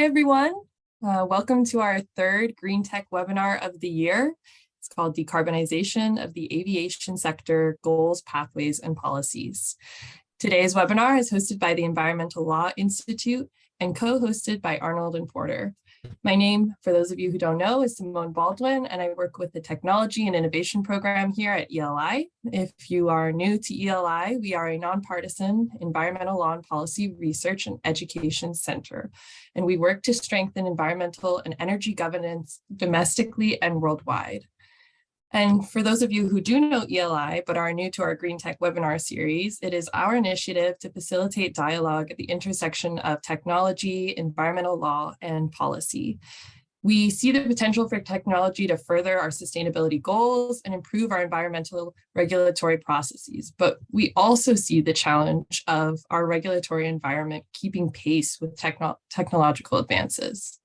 Hi, everyone. Welcome to our third Green Tech webinar of the year. It's called Decarbonization of the Aviation Sector, Goals, Pathways, and Policies. Today's webinar is hosted by the Environmental Law Institute and co-hosted by Arnold and Porter. My name, for those of you who don't know, is Simone Baldwin, and I work with the Technology and Innovation Program here at ELI. If you are new to ELI, we are a nonpartisan environmental law and policy research and education center, and we work to strengthen environmental and energy governance domestically and worldwide. And for those of you who do know ELI but are new to our Green Tech webinar series, it is our initiative to facilitate dialogue at the intersection of technology, environmental law, and policy. We see the potential for technology to further our sustainability goals and improve our environmental regulatory processes, but we also see the challenge of our regulatory environment keeping pace with technological advances.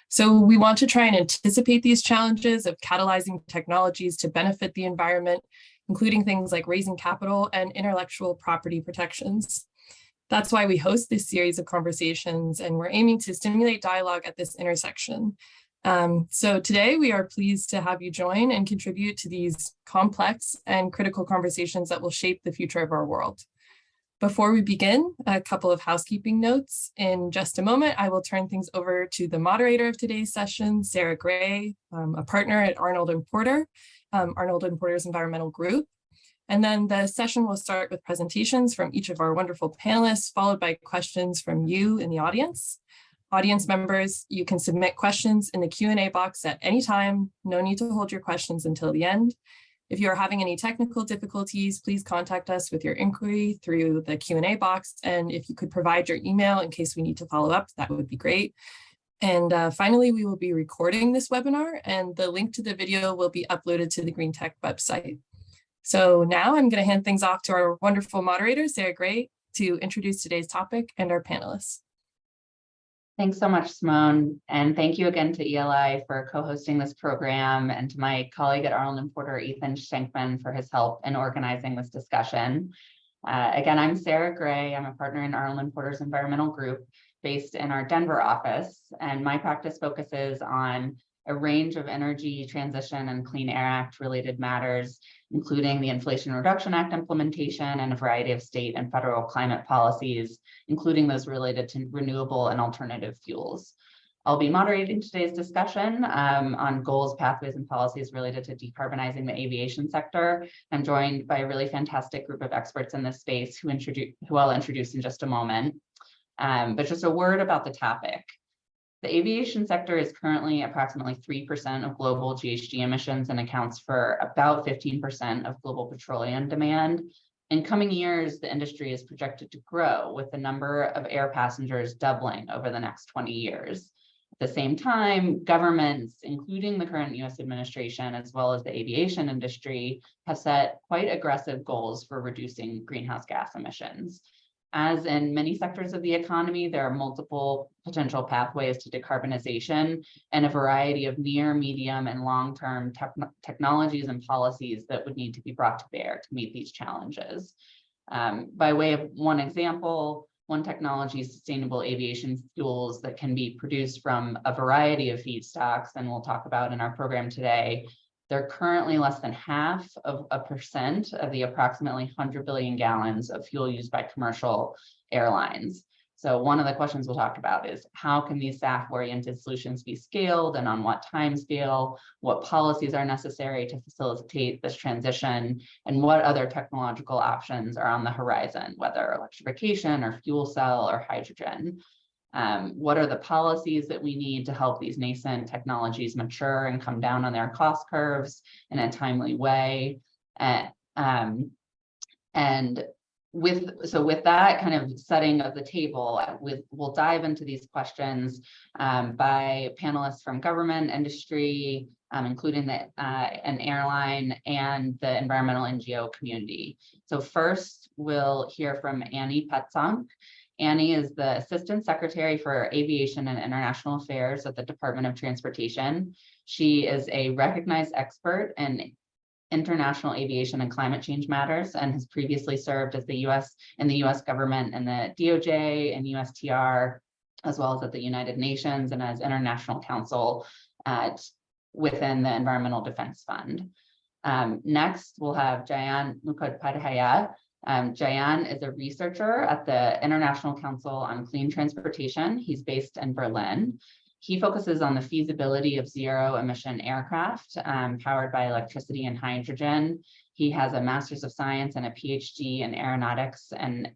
So we want to try and anticipate these challenges of catalyzing technologies to benefit the environment, including things like raising capital and intellectual property protections. That's why we host this series of conversations, and we're aiming to stimulate dialogue at this intersection. So today we are pleased to have you join and contribute to these complex and critical conversations that will shape the future of our world. Before we begin, a couple of housekeeping notes. In just a moment, I will turn things over to the moderator of today's session, Sarah Gray, a partner at Arnold and Porter, Arnold and Porter's environmental group. And then the session will start with presentations from each of our wonderful panelists, followed by questions from you in the audience. Audience members, you can submit questions in the Q&A box at any time. No need to hold your questions until the end. If you are having any technical difficulties, please contact us with your inquiry through the Q&A box. And if you could provide your email in case we need to follow up, that would be great. And finally, we will be recording this webinar, and the link to the video will be uploaded to the Green Tech website. So now I'm going to hand things off to our wonderful moderator, Sarah Gray, to introduce today's topic and our panelists. Thanks so much, Simone. And thank you again to ELI for co-hosting this program, and to my colleague at Arnold and Porter, Ethan Schenkman, for his help in organizing this discussion. Again, I'm Sarah Gray. I'm a partner in Arnold and Porter's environmental group based in our Denver office. And my practice focuses on a range of energy transition and Clean Air Act related matters, including the Inflation Reduction Act implementation and a variety of state and federal climate policies, including those related to renewable and alternative fuels. I'll be moderating today's discussion on goals, pathways, and policies related to decarbonizing the aviation sector. I'm joined by a really fantastic group of experts in this space who I'll introduce in just a moment. But just a word about the topic. The aviation sector is currently approximately 3% of global GHG emissions and accounts for about 15% of global petroleum demand. In coming years, the industry is projected to grow, with the number of air passengers doubling over the next 20 years. At the same time, governments, including the current US administration, as well as the aviation industry, have set quite aggressive goals for reducing greenhouse gas emissions. As in many sectors of the economy, there are multiple potential pathways to decarbonization and a variety of near, medium, and long-term technologies and policies that would need to be brought to bear to meet these challenges. By way of one example, one technology is sustainable aviation fuels that can be produced from a variety of feedstocks, and we'll talk about in our program today. They're currently less than 0.5% of the approximately 100 billion gallons of fuel used by commercial airlines. So one of the questions we'll talk about is, how can these SAF-oriented solutions be scaled, and on what time scale? What policies are necessary to facilitate this transition? And what other technological options are on the horizon, whether electrification or fuel cell or hydrogen? What are the policies that we need to help these nascent technologies mature and come down on their cost curves in a timely way? And with that kind of setting of the table, we'll dive into these questions by panelists from government, industry, including an airline and the environmental NGO community. So first, we'll hear from Annie Petzonk. Annie is the Assistant Secretary for Aviation and International Affairs at the Department of Transportation. She is a recognized expert in international aviation and climate change matters, and has previously served as in the U.S. government and the DOJ and USTR, as well as at the United Nations and as international counsel within the Environmental Defense Fund. Next, we'll have Jayan Mukhopadhyaya. Jayan is a researcher at the International Council on Clean Transportation. He's based in Berlin. He focuses on the feasibility of zero-emission aircraft powered by electricity and hydrogen. He has a Master's of Science and a PhD in aeronautics and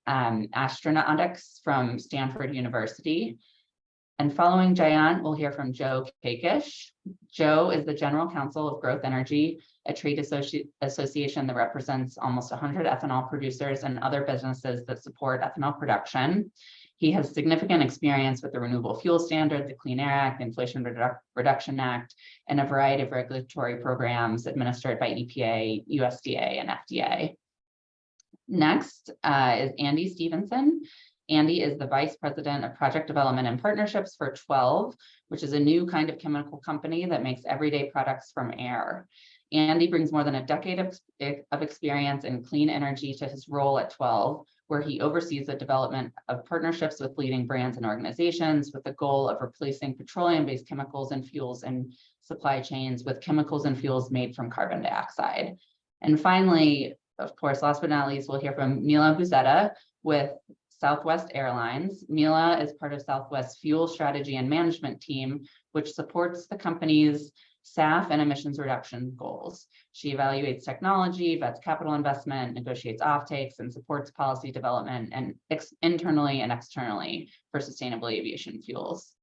astronautics from Stanford University. And following Jayan, we'll hear from Joe Kakish. Joe is the General Counsel of Growth Energy, a trade association that represents almost 100 ethanol producers and other businesses that support ethanol production. He has significant experience with the Renewable Fuel Standard, the Clean Air Act, Inflation Reduction Act, and a variety of regulatory programs administered by EPA, USDA, and FDA. Next is Andy Stevenson. Andy is the Vice President of Project Development and Partnerships for 12, which is a new kind of chemical company that makes everyday products from air. Andy brings more than a decade of experience in clean energy to his role at 12, where he oversees the development of partnerships with leading brands and organizations with the goal of replacing petroleum-based chemicals and fuels in supply chains with chemicals and fuels made from carbon dioxide. And finally, of course, last but not least, we'll hear from Mila Buzetta with Southwest Airlines. Mila is part of Southwest's fuel strategy and management team, which supports the company's SAF and emissions reduction goals. She evaluates technology, vets capital investment, negotiates offtakes, and supports policy development and internally and externally for sustainable aviation fuels.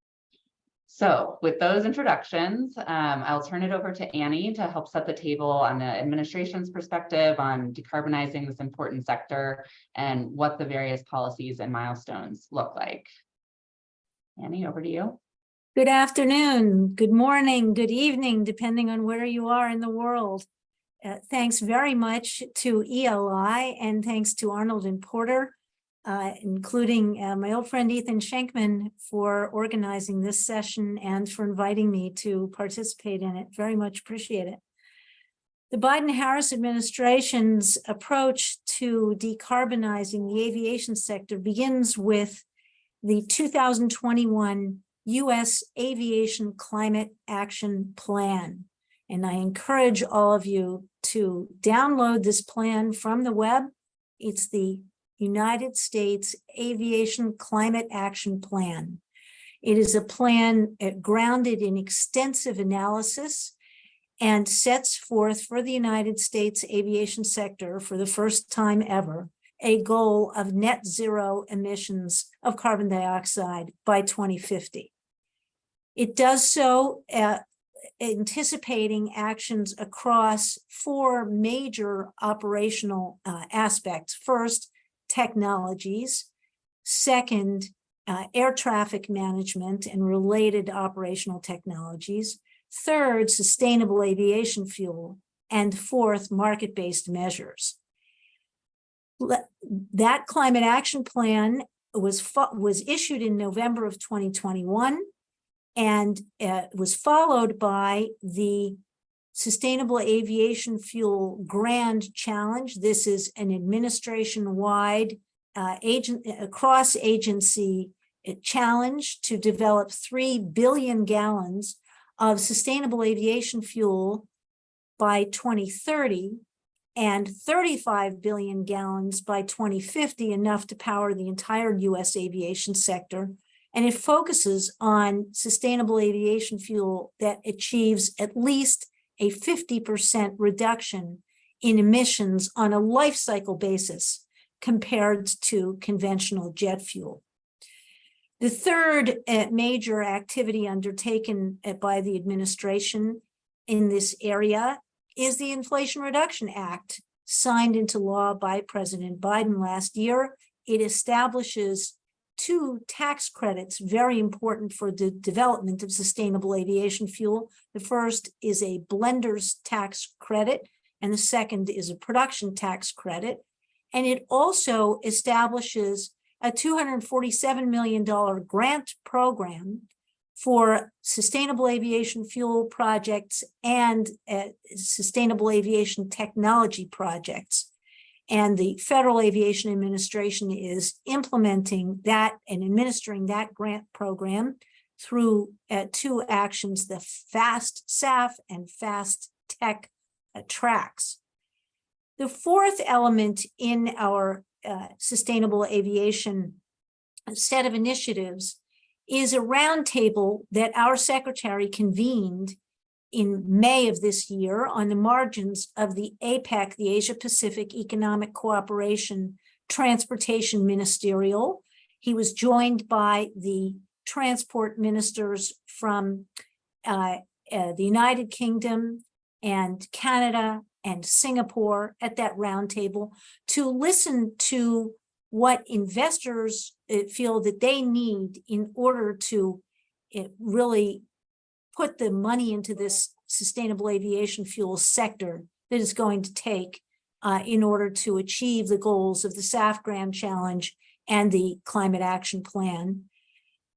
So with those introductions, I'll turn it over to Annie to help set the table on the administration's perspective on decarbonizing this important sector and what the various policies and milestones look like. Annie, over to you. Good afternoon, good morning, good evening, depending on where you are in the world. Thanks very much to ELI and thanks to Arnold and Porter, including my old friend Ethan Schenkman for organizing this session and for inviting me to participate in it. Very much appreciate it. The Biden-Harris administration's approach to decarbonizing the aviation sector begins with the 2021 U.S. Aviation Climate Action Plan. And I encourage all of you to download this plan from the web. It's the United States Aviation Climate Action Plan. It is a plan grounded in extensive analysis and sets forth for the United States aviation sector for the first time ever a goal of net zero emissions of carbon dioxide by 2050. It does so anticipating actions across four major operational aspects. First, technologies. Second, air traffic management and related operational technologies. Third, sustainable aviation fuel. And fourth, market-based measures. That climate action plan was issued in November of 2021 and was followed by the Sustainable Aviation Fuel Grand Challenge. This is an administration-wide cross-agency challenge to develop 3 billion gallons of sustainable aviation fuel by 2030 and 35 billion gallons by 2050, enough to power the entire U.S. aviation sector. And it focuses on sustainable aviation fuel that achieves at least a 50% reduction in emissions on a life cycle basis compared to conventional jet fuel. The third major activity undertaken by the administration in this area is the Inflation Reduction Act, signed into law by President Biden last year. It establishes 2 tax credits very important for the development of sustainable aviation fuel. The first is a blender's tax credit, and the second is a production tax credit. And it also establishes a $247 million grant program for sustainable aviation fuel projects and sustainable aviation technology projects. And the Federal Aviation Administration is implementing that and administering that grant program through two actions, the FAST SAF and FAST Tech tracks. The fourth element in our sustainable aviation set of initiatives is a roundtable that our secretary convened in May of this year on the margins of the APEC, the Asia Pacific Economic Cooperation Transportation Ministerial. He was joined by the transport ministers from the United Kingdom and Canada and Singapore at that roundtable to listen to what investors feel that they need in order to really put the money into this sustainable aviation fuel sector that is going to take in order to achieve the goals of the SAF Grand Challenge and the Climate Action Plan.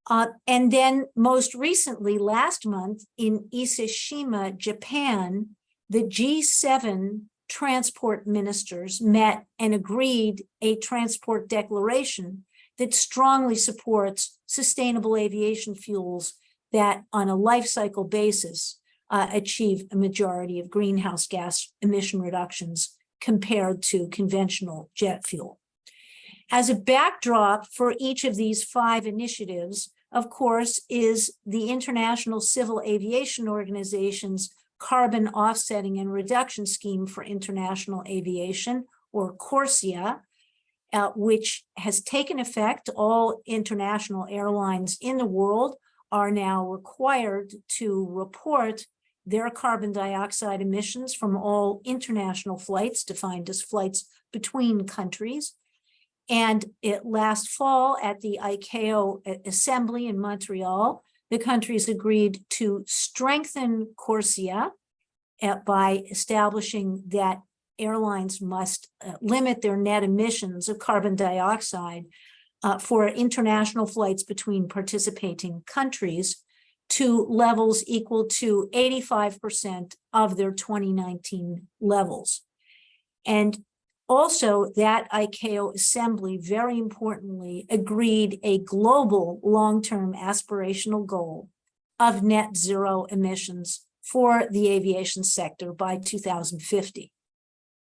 And then most recently, last month in Ise-Shima, Japan, the G7 transport ministers met and agreed a transport declaration that strongly supports sustainable aviation fuels that on a life cycle basis achieve a majority of greenhouse gas emission reductions compared to conventional jet fuel. As a backdrop for each of these 5 initiatives, of course, is the International Civil Aviation Organization's Carbon Offsetting and Reduction Scheme for International Aviation, or CORSIA, which has taken effect. All international airlines in the world are now required to report their carbon dioxide emissions from all international flights, defined as flights between countries. And last fall at the ICAO Assembly in Montreal, the countries agreed to strengthen CORSIA by establishing that airlines must limit their net emissions of carbon dioxide for international flights between participating countries to levels equal to 85% of their 2019 levels. And also that ICAO Assembly, very importantly, agreed a global long-term aspirational goal of net zero emissions for the aviation sector by 2050.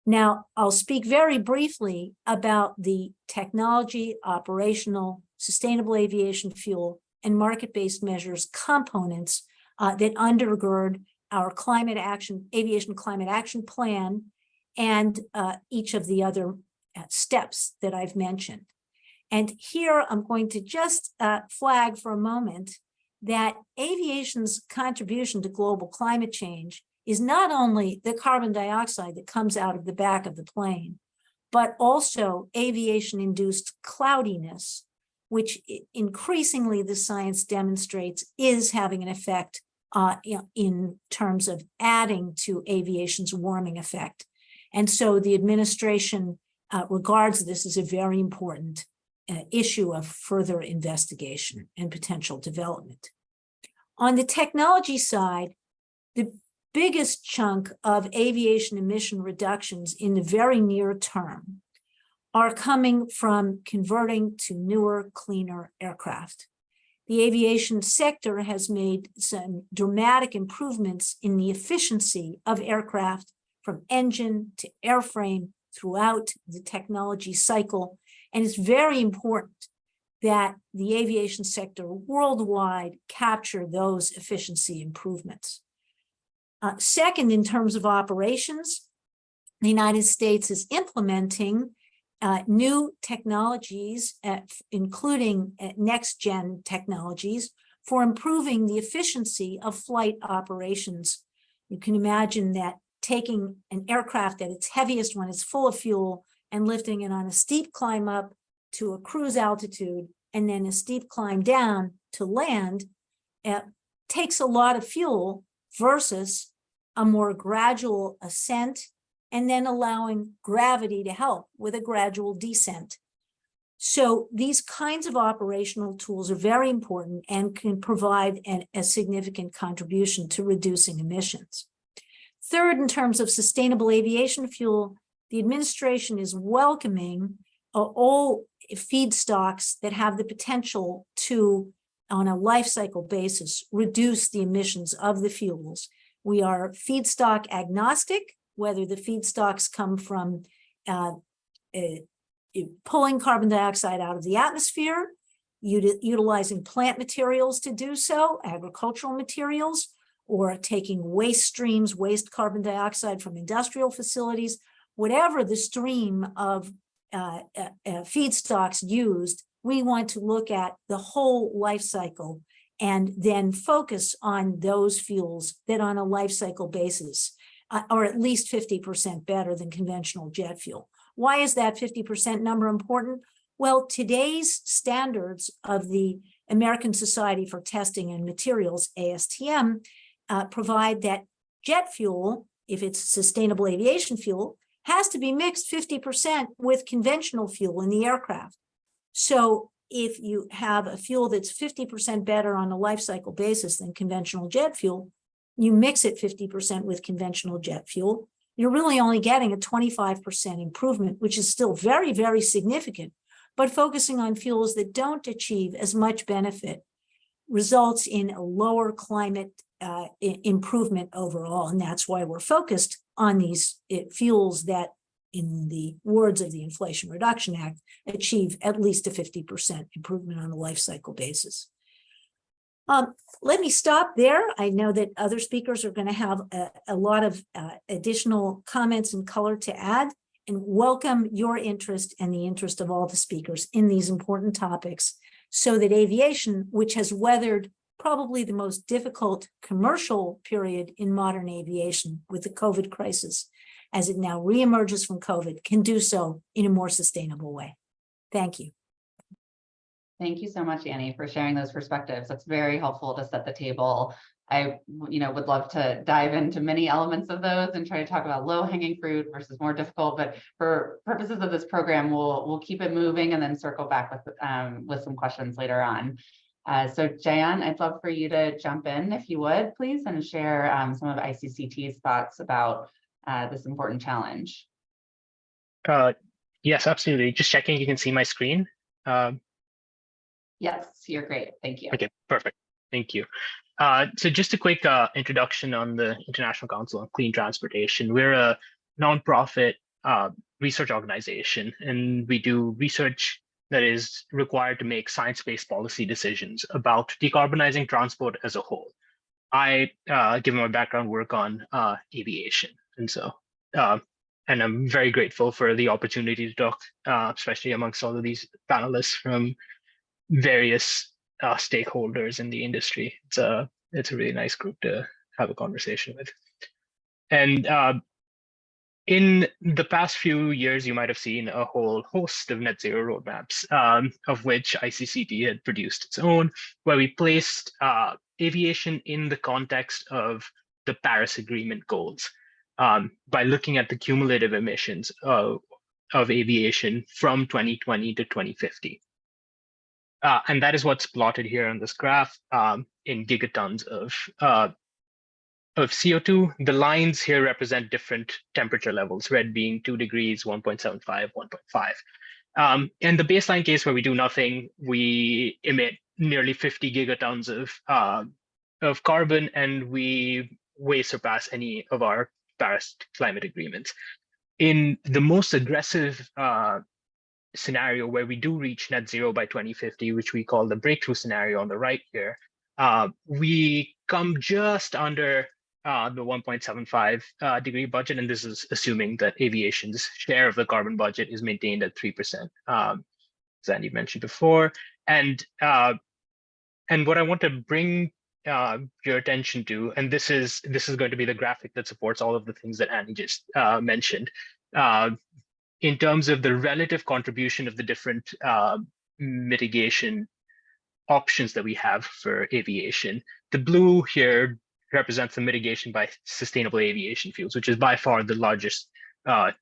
Now, I'll speak very briefly about the technology, operational, sustainable aviation fuel, and market-based measures components that undergird our aviation climate action plan and each of the other steps that I've mentioned. And here I'm going to just flag for a moment that aviation's contribution to global climate change is not only the carbon dioxide that comes out of the back of the plane, but also aviation-induced cloudiness, which increasingly the science demonstrates is having an effect in terms of adding to aviation's warming effect. And so the administration regards this as a very important issue of further investigation and potential development. On the technology side, the biggest chunk of aviation emission reductions in the very near term are coming from converting to newer, cleaner aircraft. The aviation sector has made some dramatic improvements in the efficiency of aircraft from engine to airframe throughout the technology cycle. And it's very important that the aviation sector worldwide capture those efficiency improvements. Second, in terms of operations, the United States is implementing new technologies, including next-gen technologies, for improving the efficiency of flight operations. You can imagine that taking an aircraft at its heaviest when it's full of fuel and lifting it on a steep climb up to a cruise altitude and then a steep climb down to land takes a lot of fuel versus a more gradual ascent and then allowing gravity to help with a gradual descent. So these kinds of operational tools are very important and can provide a significant contribution to reducing emissions. Third, in terms of sustainable aviation fuel, the administration is welcoming all feedstocks that have the potential to, on a life cycle basis, reduce the emissions of the fuels. We are feedstock agnostic, whether the feedstocks come from pulling carbon dioxide out of the atmosphere, utilizing plant materials to do so, agricultural materials, or taking waste streams, waste carbon dioxide from industrial facilities, whatever the stream of feedstocks used, we want to look at the whole life cycle and then focus on those fuels that on a life cycle basis are at least 50% better than conventional jet fuel. Why is that 50% number important? Well, today's standards of the American Society for Testing and Materials, ASTM, provide that jet fuel, if it's sustainable aviation fuel, has to be mixed 50% with conventional fuel in the aircraft. So if you have a fuel that's 50% better on a life cycle basis than conventional jet fuel, you mix it 50% with conventional jet fuel, you're really only getting a 25% improvement, which is still very, very significant. But focusing on fuels that don't achieve as much benefit results in a lower climate improvement overall. And that's why we're focused on these fuels that, in the words of the Inflation Reduction Act, achieve at least a 50% improvement on a life cycle basis. Let me stop there. I know that other speakers are going to have a lot of additional comments and color to add, and welcome your interest and the interest of all the speakers in these important topics, so that aviation, which has weathered probably the most difficult commercial period in modern aviation with the COVID crisis, as it now reemerges from COVID, can do so in a more sustainable way. Thank you. Thank you so much, Annie, for sharing those perspectives. That's very helpful to set the table. I, would love to dive into many elements of those and try to talk about low-hanging fruit versus more difficult. But for purposes of this program, we'll keep it moving and then circle back with some questions later on. So Jayan, I'd love for you to jump in, if you would, please, and share some of ICCT's thoughts about this important challenge. Yes, absolutely. Just checking you can see my screen. Yes, you're great. Thank you. Okay, perfect. Thank you. So just a quick introduction on the International Council on Clean Transportation. We're a nonprofit research organization, and we do research that is required to make science-based policy decisions about decarbonizing transport as a whole. I, given my background, work on aviation, and so and I'm very grateful for the opportunity to talk, especially amongst all of these panelists from various stakeholders in the industry. It's a really nice group to have a conversation with. And in the past few years, you might have seen a whole host of net zero roadmaps, of which ICCT had produced its own, where we placed aviation in the context of the Paris Agreement goals, by looking at the cumulative emissions of aviation from 2020 to 2050. And that is what's plotted here on this graph in gigatons of CO2. The lines here represent different temperature levels, red being 2 degrees, 1.75, 1.5. And the baseline case where we do nothing, we emit nearly 50 gigatons of carbon, and we way surpass any of our Paris climate agreements. In the most aggressive scenario where we do reach net zero by 2050, which we call the breakthrough scenario on the right here, we come just under the 1.75 degree budget, and this is assuming that aviation's share of the carbon budget is maintained at 3%, as Andy mentioned before. And what I want to bring your attention to, and this is going to be the graphic that supports all of the things that Andy just mentioned, in terms of the relative contribution of the different mitigation options that we have for aviation. The blue here represents the mitigation by sustainable aviation fuels, which is by far the largest chunk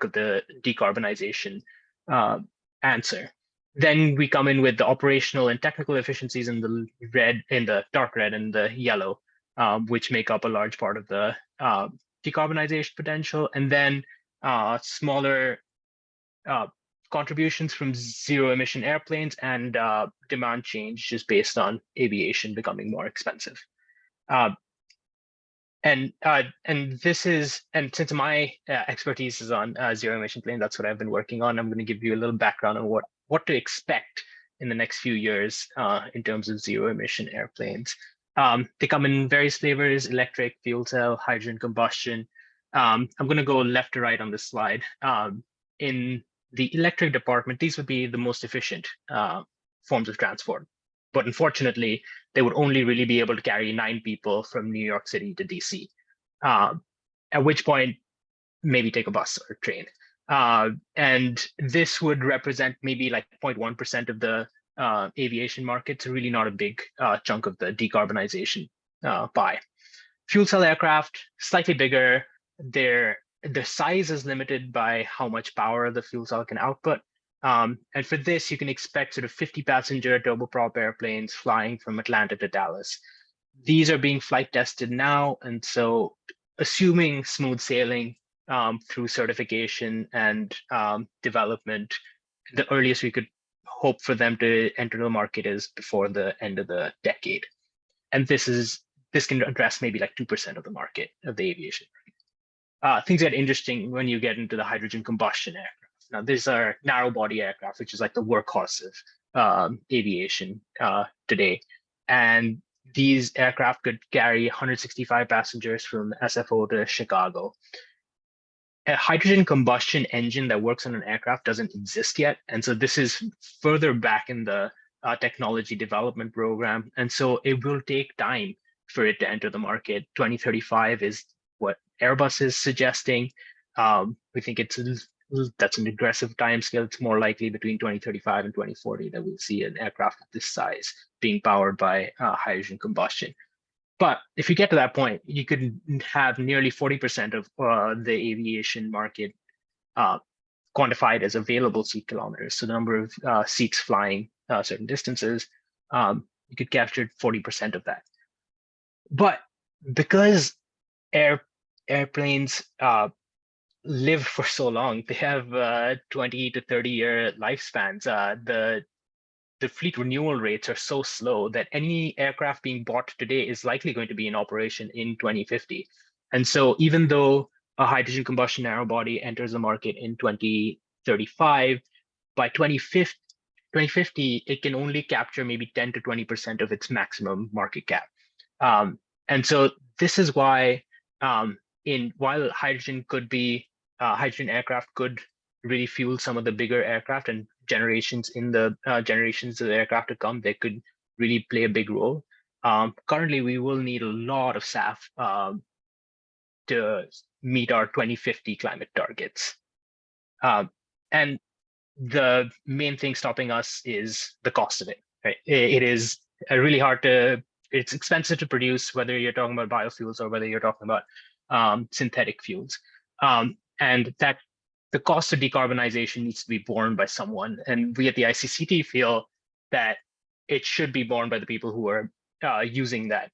of the decarbonization answer. Then we come in with the operational and technical efficiencies in the red, in the dark red and the yellow, which make up a large part of the decarbonization potential, and then smaller contributions from zero emission airplanes and demand change just based on aviation becoming more expensive. And this is, and since my expertise is on zero emission planes, that's what I've been working on. I'm going to give you a little background on what to expect in the next few years in terms of zero emission airplanes. They come in various flavors: electric, fuel cell, hydrogen combustion. I'm going to go left to right on this slide. In the electric department, these would be the most efficient forms of transport. But unfortunately, they would only really be able to carry 9 people from New York City to DC, at which point maybe take a bus or a train. And this would represent maybe like 0.1% of the aviation market. It's really not a big chunk of the decarbonization pie. Fuel cell aircraft, slightly bigger. The size is limited by how much power the fuel cell can output. And for this, you can expect sort of 50-passenger turboprop airplanes flying from Atlanta to Dallas. These are being flight tested now. And so assuming smooth sailing through certification and development, the earliest we could hope for them to enter the market is before the end of the decade. And this can address maybe like 2% of the market of the aviation market. Things get interesting when you get into the hydrogen combustion aircraft. Now, these are narrow body aircraft, which is like the workhorse of aviation today. And these aircraft could carry 165 passengers from SFO to Chicago. A hydrogen combustion engine that works on an aircraft doesn't exist yet. And so this is further back in the technology development program. And so it will take time for it to enter the market. 2035 is what Airbus is suggesting. We think that's an aggressive timescale. It's more likely between 2035 and 2040 that we'll see an aircraft of this size being powered by hydrogen combustion. But if you get to that point, you could have nearly 40% of the aviation market quantified as available seat kilometers. So the number of seats flying certain distances, you could capture 40% of that. But because airplanes live for so long, they have 20 to 30-year lifespans. The fleet renewal rates are so slow that any aircraft being bought today is likely going to be in operation in 2050. And so even though a hydrogen combustion narrow body enters the market in 2035, by 2050, it can only capture maybe 10 to 20% of its maximum market cap. And so this is why while hydrogen aircraft could really fuel some of the bigger aircraft and generations of the aircraft to come, they could really play a big role. Currently, we will need a lot of SAF to meet our 2050 climate targets. And the main thing stopping us is the cost of it. Right? It is really hard it's expensive to produce, whether you're talking about biofuels or whether you're talking about synthetic fuels. And that the cost of decarbonization needs to be borne by someone. And we at the ICCT feel that it should be borne by the people who are using that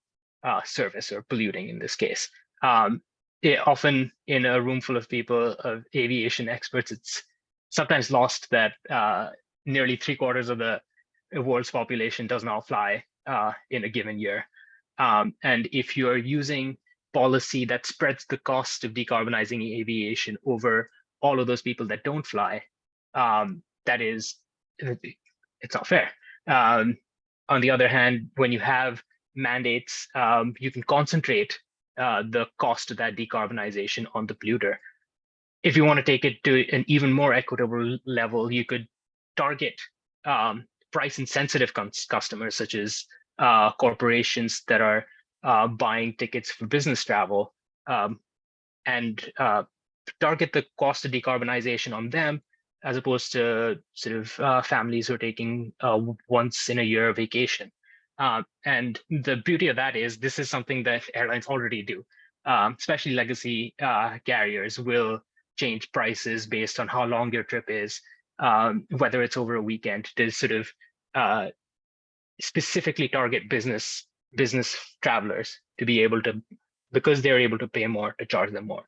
service or polluting in this case. Often in a room full of people, of aviation experts, it's sometimes lost that nearly 3/4 of the world's population does not fly in a given year. And if you're using policy that spreads the cost of decarbonizing aviation over all of those people that don't fly, it's not fair. On the other hand, when you have mandates, you can concentrate the cost of that decarbonization on the polluter. If you want to take it to an even more equitable level, you could target price insensitive customers, such as corporations that are buying tickets for business travel, and target the cost of decarbonization on them, as opposed to sort of families who are taking once in a year vacation. And the beauty of that is this is something that airlines already do, especially legacy carriers will change prices based on how long your trip is, whether it's over a weekend, to sort of specifically target business travelers to be able to because they're able to pay more, to charge them more.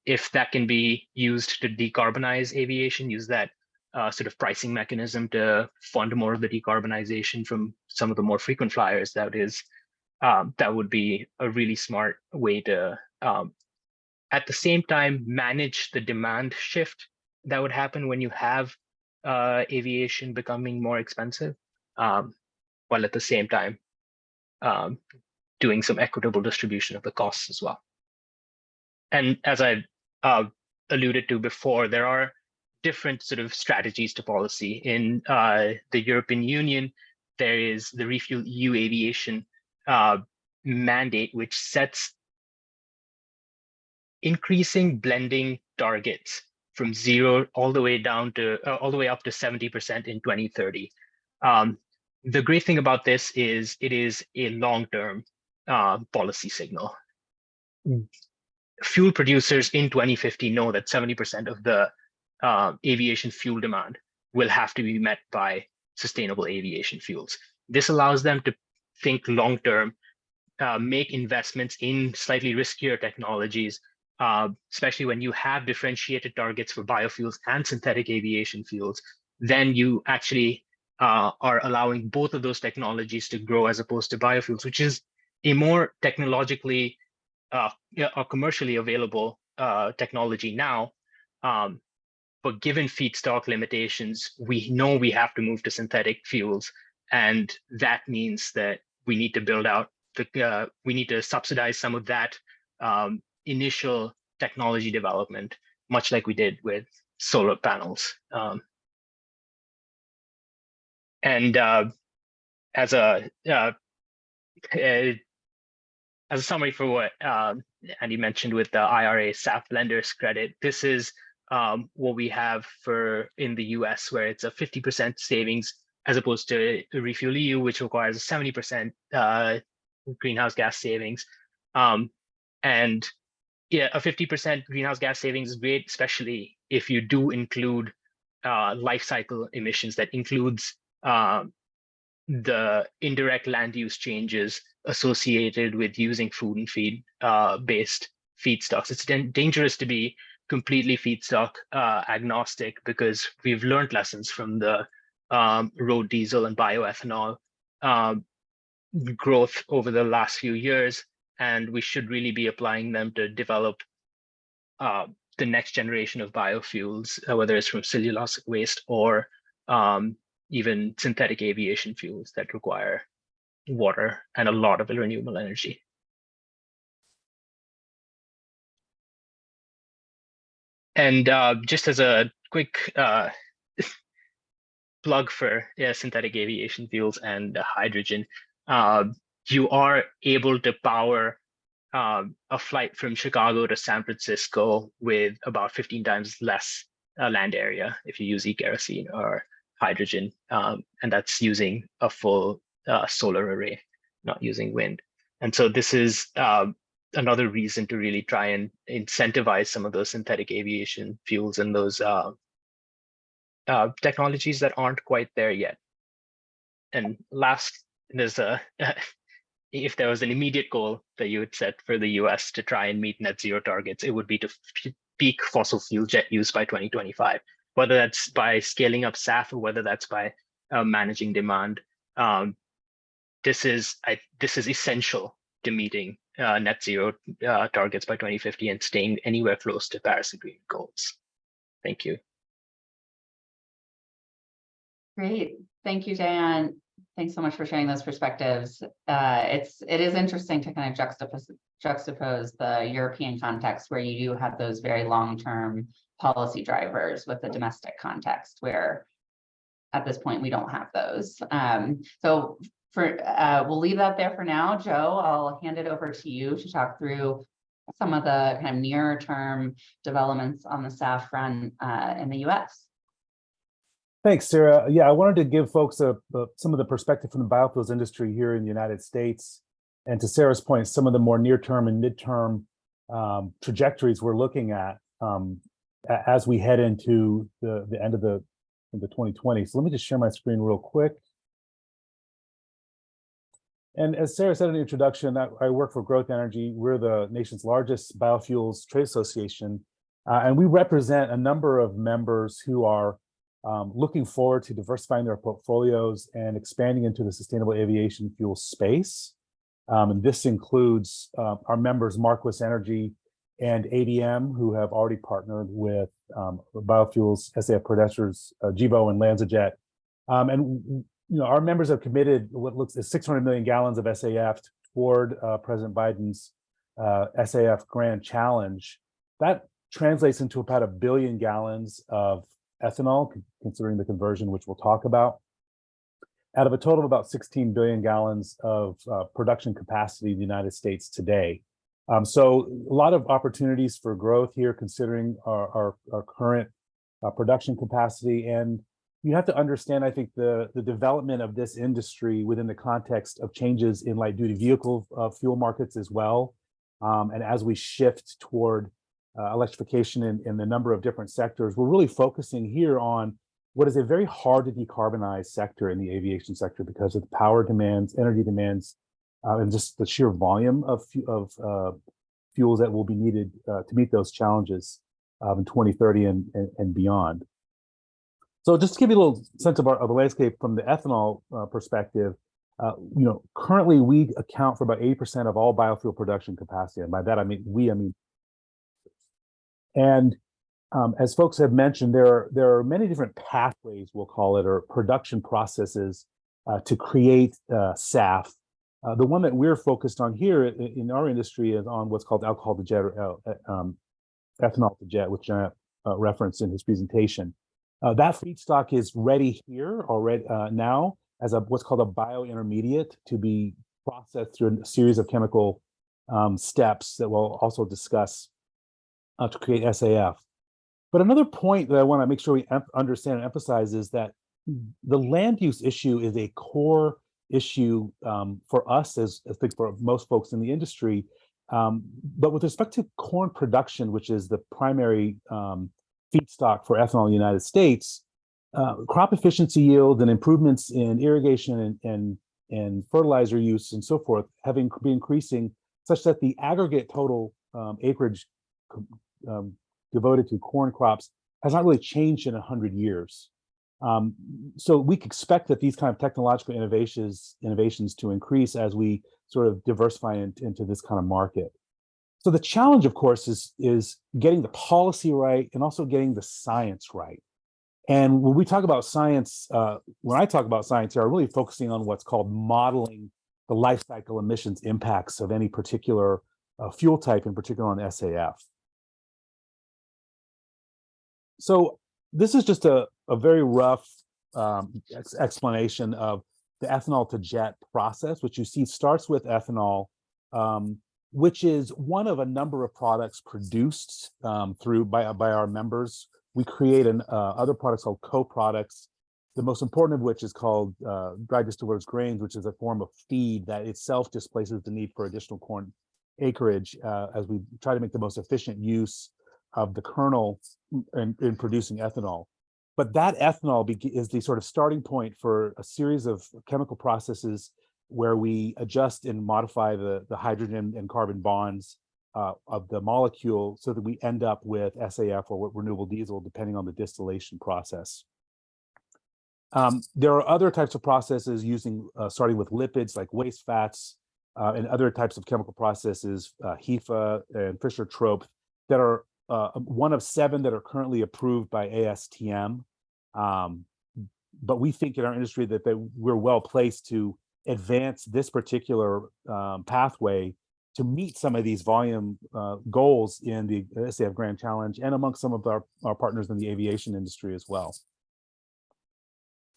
If that can be used to decarbonize aviation, use that sort of pricing mechanism to fund more of the decarbonization from some of the more frequent flyers, that would be a really smart way to, at the same time, manage the demand shift that would happen when you have aviation becoming more expensive, while at the same time doing some equitable distribution of the costs as well. And as I alluded to before, there are different sort of strategies to policy. In the European Union, there is the Refuel EU Aviation mandate, which sets increasing blending targets from 0 all the way down to all the way up to 70% in 2030. The great thing about this is it is a long-term policy signal. Fuel producers in 2050 know that 70% of the aviation fuel demand will have to be met by sustainable aviation fuels. This allows them to think long-term, make investments in slightly riskier technologies, especially when you have differentiated targets for biofuels and synthetic aviation fuels. Then you actually are allowing both of those technologies to grow as opposed to biofuels, which is a more technologically or commercially available technology now. But given feedstock limitations, we know we have to move to synthetic fuels. And that means that we need to build out, we need to subsidize some of that initial technology development, much like we did with solar panels. As a summary for what Andy mentioned with the IRA SAF blenders credit, this is what we have for in the US, where it's a 50% savings as opposed to Refuel EU, which requires a 70% greenhouse gas savings. And yeah, a 50% greenhouse gas savings is great, especially if you do include life cycle emissions that includes the indirect land use changes associated with using food and feed based feedstocks. It's dangerous to be completely feedstock agnostic, because we've learned lessons from the road diesel and bioethanol growth over the last few years, and we should really be applying them to develop the next generation of biofuels, whether it's from cellulosic waste or even synthetic aviation fuels that require water and a lot of renewable energy. And just as a quick plug for synthetic aviation fuels and hydrogen, you are able to power a flight from Chicago to San Francisco with about 15 times less land area if you use e-kerosene or hydrogen, and that's using a full solar array, not using wind. And so this is another reason to really try and incentivize some of those synthetic aviation fuels and those technologies that aren't quite there yet. And last, there's a if there was an immediate goal that you would set for the US to try and meet net zero targets, it would be to peak fossil fuel jet use by 2025, whether that's by scaling up SAF or whether that's by managing demand. This is essential to meeting net zero targets by 2050 and staying anywhere close to Paris Agreement goals. Thank you. Great. Thank you, Dan. Thanks so much for sharing those perspectives. It is interesting to kind of juxtapose the European context, where you do have those very long-term policy drivers, with the domestic context where at this point we don't have those. So we'll leave that there for now. Joe, I'll hand it over to you to talk through some of the kind of nearer term developments on the SAF front in the US. Thanks, Sarah. Yeah, I wanted to give folks some of the perspective from the biofuels industry here in the United States. And to Sarah's point, some of the more near-term and mid-term trajectories we're looking at as we head into the end of the 2020s. So let me just share my screen real quick. And as Sarah said in the introduction, I work for Growth Energy. We're the nation's largest biofuels trade association, and we represent a number of members who are looking forward to diversifying their portfolios and expanding into the sustainable aviation fuel space. And this includes our members, Marquis Energy and ADM, who have already partnered with biofuels SAF producers, Gevo and LanzaJet. And our members have committed what looks at 600 million gallons of SAF toward President Biden's SAF Grand Challenge. That translates into about 1 billion gallons of ethanol, considering the conversion, which we'll talk about, out of a total of about 16 billion gallons of production capacity in the United States today. So a lot of opportunities for growth here, considering our current production capacity. And you have to understand, I think, the development of this industry within the context of changes in light duty vehicle fuel markets as well. And as we shift toward electrification in the number of different sectors, we're really focusing here on what is a very hard to decarbonize sector in the aviation sector because of the power demands, energy demands, and just the sheer volume of fuels that will be needed to meet those challenges in 2030 and beyond. So just to give you a little sense of the landscape from the ethanol perspective, currently we account for about 80% of all biofuel production capacity. And by that, I mean. And as folks have mentioned, there are many different pathways, we'll call it, or production processes to create SAF. The one that we're focused on here in our industry is on what's called alcohol to jet, or ethanol to jet, which Janet referenced in his presentation. That feedstock is ready here already now as what's called a biointermediate to be processed through a series of chemical steps that we'll also discuss to create SAF. But another point that I want to make sure we understand and emphasize is that the land use issue is a core issue for us, as I think for most folks in the industry. But with respect to corn production, which is the primary feedstock for ethanol in the United States, crop efficiency yield and improvements in irrigation and fertilizer use and so forth have been increasing such that the aggregate total acreage devoted to corn crops has not really changed in 100 years. So we expect that these kind of technological innovations to increase as we sort of diversify into this kind of market. So the challenge, of course, is getting the policy right and also getting the science right. And when we talk about science, when I talk about science here, I'm really focusing on what's called modeling the life cycle emissions impacts of any particular fuel type, in particular on SAF. So this is just a very rough explanation of the ethanol to jet process, which you see starts with ethanol, which is one of a number of products produced by our members. We create other products called co-products, the most important of which is called dry distillers grains, which is a form of feed that itself displaces the need for additional corn acreage as we try to make the most efficient use of the kernel in producing ethanol. But that ethanol is the sort of starting point for a series of chemical processes where we adjust and modify the hydrogen and carbon bonds of the molecule so that we end up with SAF or renewable diesel, depending on the distillation process. There are other types of processes starting with lipids like waste fats and other types of chemical processes, HEFA and Fischer-Tropsch, that are one of 7 that are currently approved by ASTM. But we think in our industry that we're well placed to advance this particular pathway to meet some of these volume goals in the SAF Grand Challenge and amongst some of our partners in the aviation industry as well.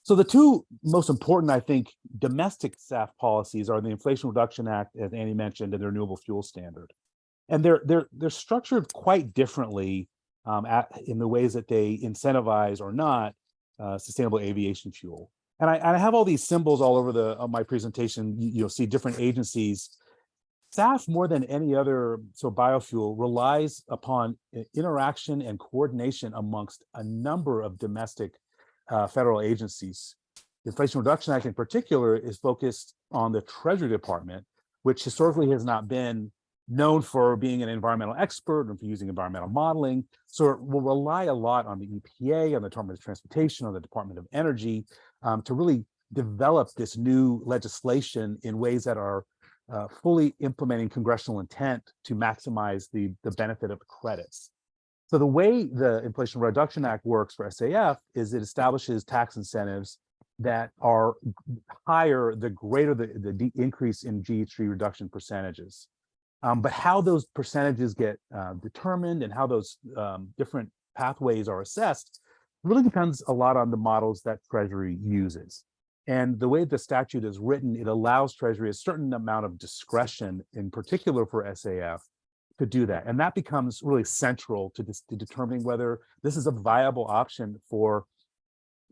So the two most important, I think, domestic SAF policies are the Inflation Reduction Act, as Annie mentioned, and the Renewable Fuel Standard. And they're structured quite differently in the ways that they incentivize or not sustainable aviation fuel. And I have all these symbols all over my presentation. You'll see different agencies. SAF, more than any other biofuel, relies upon interaction and coordination amongst a number of domestic federal agencies. The Inflation Reduction Act in particular is focused on the Treasury Department, which historically has not been known for being an environmental expert or for using environmental modeling. So it will rely a lot on the EPA, on the Department of Transportation, on the Department of Energy to really develop this new legislation in ways that are fully implementing congressional intent to maximize the benefit of the credits. So the way the Inflation Reduction Act works for SAF is it establishes tax incentives that are higher the greater the increase in GHG reduction percentages. But how those percentages get determined and how those different pathways are assessed really depends a lot on the models that Treasury uses. And the way the statute is written, it allows Treasury a certain amount of discretion, in particular for SAF, to do that. And that becomes really central to determining whether this is a viable option for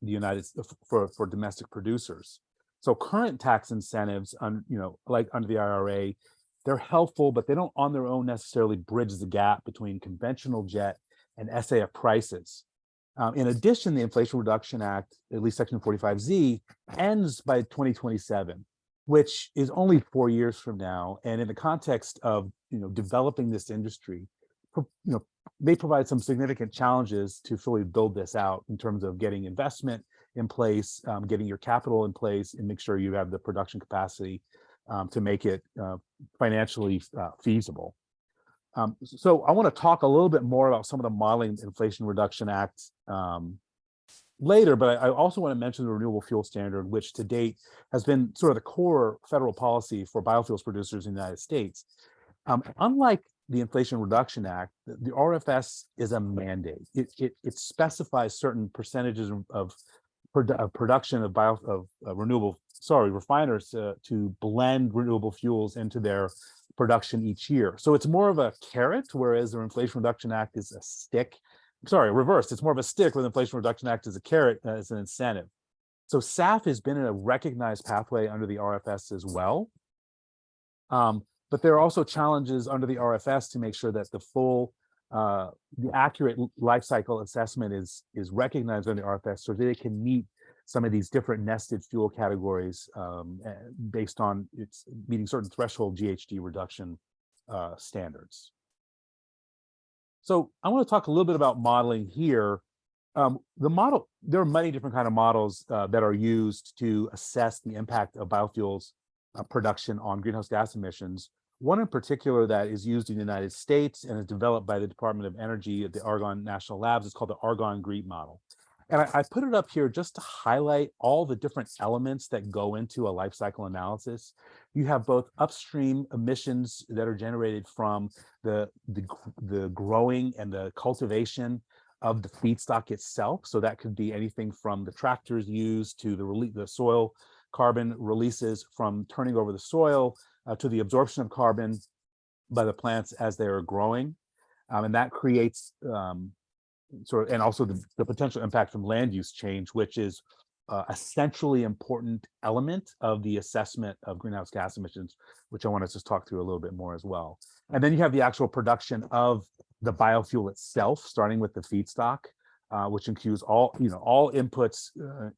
the for domestic producers. So current tax incentives, like under the IRA, they're helpful, but they don't on their own necessarily bridge the gap between conventional jet and SAF prices. In addition, the Inflation Reduction Act, at least Section 45Z, ends by 2027, which is only 4 years from now. And in the context of developing this industry, may provide some significant challenges to fully build this out in terms of getting investment in place, getting your capital in place, and make sure you have the production capacity to make it financially feasible. So I want to talk a little bit more about some of the modeling Inflation Reduction Act later, but I also want to mention the Renewable Fuel Standard, which to date has been sort of the core federal policy for biofuels producers in the United States. Unlike the Inflation Reduction Act, the RFS is a mandate. It specifies certain percentages of production of refiners to blend renewable fuels into their production each year. So it's more of a carrot, whereas the Inflation Reduction Act is a stick. Sorry, reversed. It's more of a stick, where the Inflation Reduction Act is a carrot as an incentive. So SAF has been in a recognized pathway under the RFS as well. But there are also challenges under the RFS to make sure that the accurate life cycle assessment is recognized under the RFS, so that it can meet some of these different nested fuel categories based on its meeting certain threshold GHG reduction standards. So I want to talk a little bit about modeling here. There are many different kind of models that are used to assess the impact of biofuels production on greenhouse gas emissions. One in particular that is used in the United States and is developed by the Department of Energy at the Argonne National Labs is called the Argonne GREET model. And I put it up here just to highlight all the different elements that go into a life cycle analysis. You have both upstream emissions that are generated from the growing and the cultivation of the feedstock itself. So that could be anything from the tractors used to the soil carbon releases from turning over the soil to the absorption of carbon by the plants as they are growing. And that creates and also the potential impact from land use change, which is a centrally important element of the assessment of greenhouse gas emissions, which I want to just talk through a little bit more as well. And then you have the actual production of the biofuel itself, starting with the feedstock, which includes all inputs,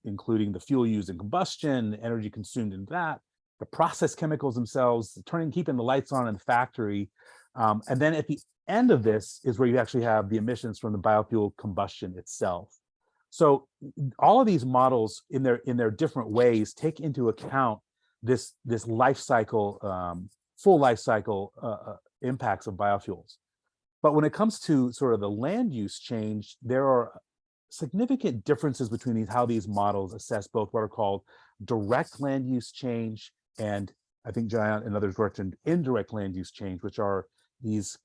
including the fuel used in combustion, the energy consumed in that, the process chemicals themselves, keeping the lights on in the factory. And then at the end of this is where you actually have the emissions from the biofuel combustion itself. So all of these models in their different ways take into account this life cycle, full life cycle impacts of biofuels. But when it comes to sort of the land use change, there are significant differences between how these models assess both what are called direct land use change and, I think Jayan and others worked in indirect land use change, which are these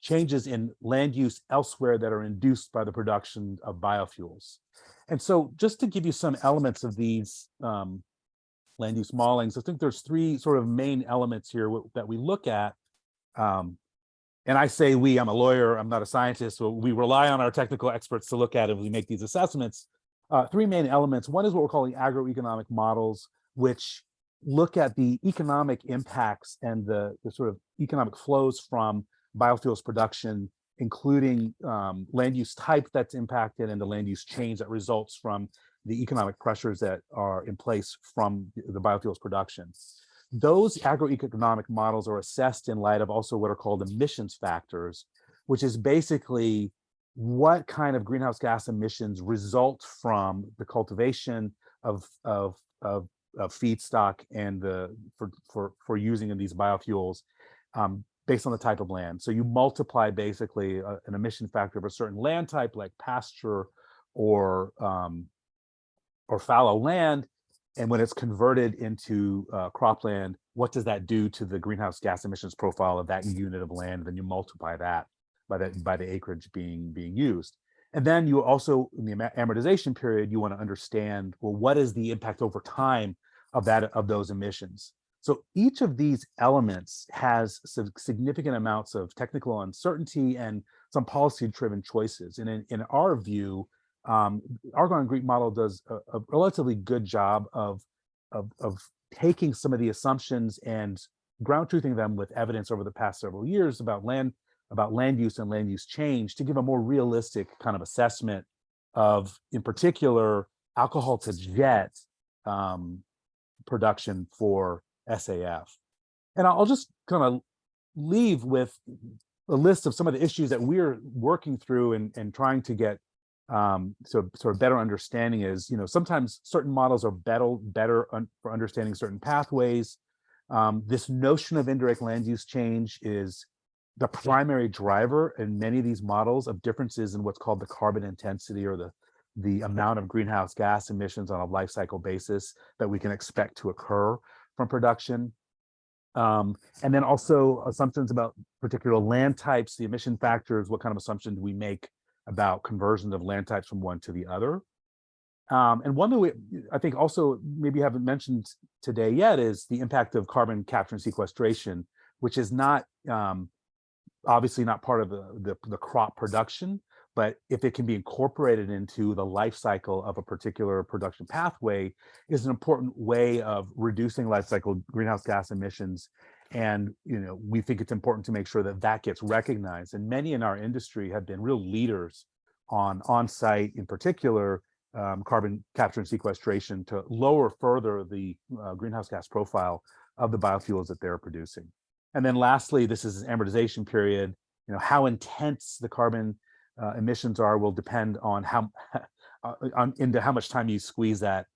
changes in land use elsewhere that are induced by the production of biofuels. And so just to give you some elements of these land use modelings, I think there's three sort of main elements here that we look at. And I say we, I'm a lawyer, I'm not a scientist, so we rely on our technical experts to look at it when we make these assessments. Three main elements. One is what we're calling agroeconomic models, which look at the economic impacts and the sort of economic flows from biofuels production, including land use type that's impacted and the land use change that results from the economic pressures that are in place from the biofuels production. Those agroeconomic models are assessed in light of also what are called emissions factors, which is basically what kind of greenhouse gas emissions result from the cultivation of feedstock and for using in these biofuels based on the type of land. So you multiply basically an emission factor of a certain land type, like pasture or fallow land, and when it's converted into cropland, what does that do to the greenhouse gas emissions profile of that unit of land? Then you multiply that by the acreage being used. And then you also, in the amortization period, you want to understand, well, what is the impact over time of those emissions? So each of these elements has some significant amounts of technical uncertainty and some policy-driven choices. And in our view, Argonne and Greek model does a relatively good job of taking some of the assumptions and ground truthing them with evidence over the past several years about land use and land use change to give a more realistic kind of assessment of, in particular, alcohol to jet production for SAF. And I'll just kind of leave with a list of some of the issues that we're working through and trying to get sort of better understanding is, sometimes certain models are better for understanding certain pathways. This notion of indirect land use change is the primary driver in many of these models of differences in what's called the carbon intensity, or the amount of greenhouse gas emissions on a life cycle basis that we can expect to occur from production. And then also assumptions about particular land types, the emission factors, what kind of assumptions we make about conversion of land types from one to the other. And one that I think also maybe haven't mentioned today yet is the impact of carbon capture and sequestration, which is not obviously not part of the crop production, but if it can be incorporated into the life cycle of a particular production pathway, is an important way of reducing life cycle greenhouse gas emissions. And we think it's important to make sure that that gets recognized. And many in our industry have been real leaders on-site, in particular, carbon capture and sequestration to lower further the greenhouse gas profile of the biofuels that they're producing. And then lastly, this is an amortization period. How intense the carbon emissions are will depend on into how much time you squeeze that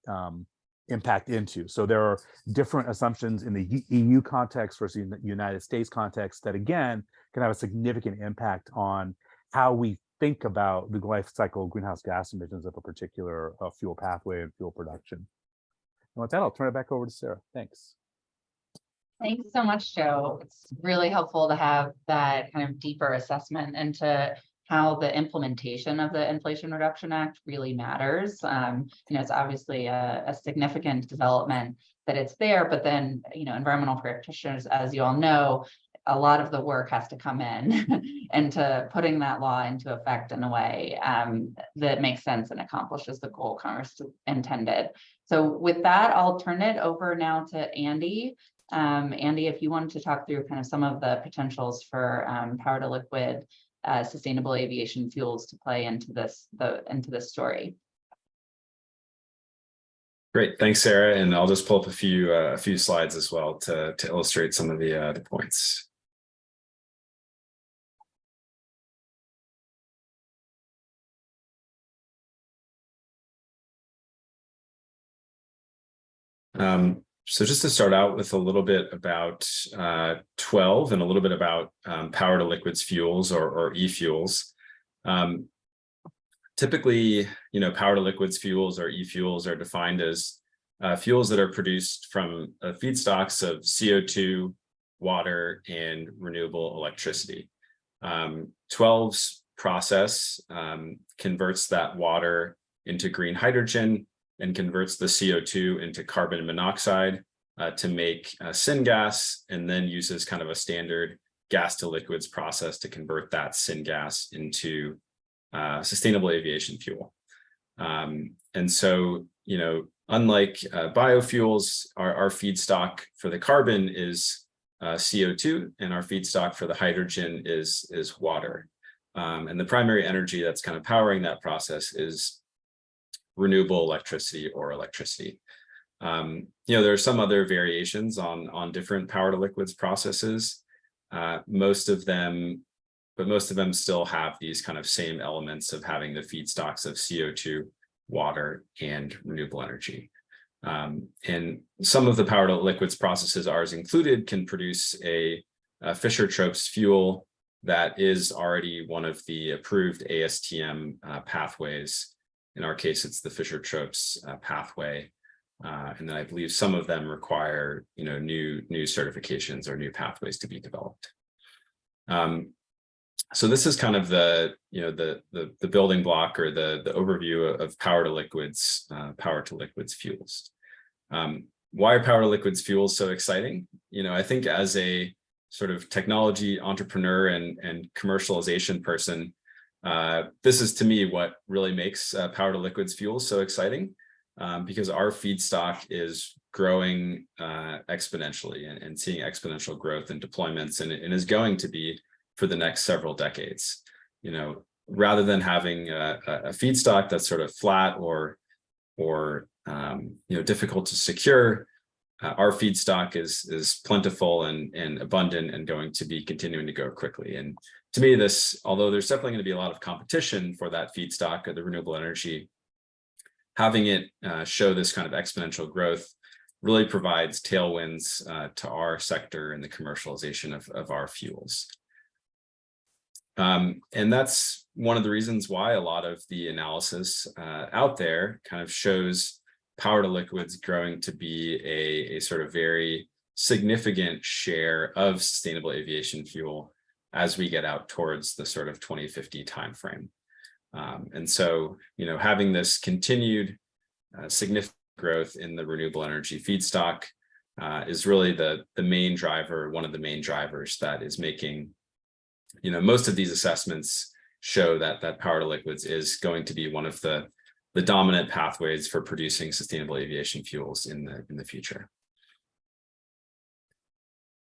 impact into. So there are different assumptions in the EU context versus the United States context that, again, can have a significant impact on how we think about the life cycle greenhouse gas emissions of a particular fuel pathway and fuel production. And with that, I'll turn it back over to Sarah. Thanks. Thanks so much, Joe. It's really helpful to have that kind of deeper assessment into how the implementation of the Inflation Reduction Act really matters. It's obviously a significant development that it's there, but then, environmental practitioners, as you all know, a lot of the work has to come in into putting that law into effect in a way that makes sense and accomplishes the goal Congress intended. So with that, I'll turn it over now to Andy. Andy, if you wanted to talk through kind of some of the potentials for power to liquid sustainable aviation fuels to play into this story. Great, thanks, Sarah. And I'll just pull up a few slides as well to illustrate some of the points. So just to start out with a little bit about 12 and a little bit about power to liquids fuels or e-fuels. Typically, power to liquids fuels or e-fuels are defined as fuels that are produced from feedstocks of CO2, water, and renewable electricity. 12's process converts that water into green hydrogen and converts the CO2 into carbon monoxide to make syngas, and then uses kind of a standard gas to liquids process to convert that syngas into sustainable aviation fuel. And so, unlike biofuels, our feedstock for the carbon is CO2, and our feedstock for the hydrogen is water. And the primary energy that's kind of powering that process is renewable electricity or electricity. There are some other variations on different power to liquids processes. Most of them still have these kind of same elements of having the feedstocks of CO2, water, and renewable energy. And some of the power to liquids processes, ours included, can produce a Fischer-Tropsch fuel that is already one of the approved ASTM pathways. In our case, it's the Fischer-Tropsch pathway. And then I believe some of them require, new certifications or new pathways to be developed. So this is kind of the building block or the overview of power to liquids fuels. Why are power to liquids fuels so exciting? I think as a sort of technology entrepreneur and commercialization person, this is to me what really makes power to liquids fuels so exciting, because our feedstock is growing exponentially and seeing exponential growth in deployments, and is going to be for the next several decades. Rather than having a feedstock that's sort of flat or difficult to secure, our feedstock is plentiful and abundant and going to be continuing to go quickly. And to me, although there's definitely going to be a lot of competition for that feedstock or the renewable energy, having it show this kind of exponential growth really provides tailwinds to our sector and the commercialization of our fuels. And that's one of the reasons why a lot of the analysis out there kind of shows power to liquids growing to be a sort of very significant share of sustainable aviation fuel as we get out towards the sort of 2050 timeframe. And so, having this continued significant growth in the renewable energy feedstock is really the main driver, one of the main drivers that is making, most of these assessments show that power to liquids is going to be one of the dominant pathways for producing sustainable aviation fuels in the future.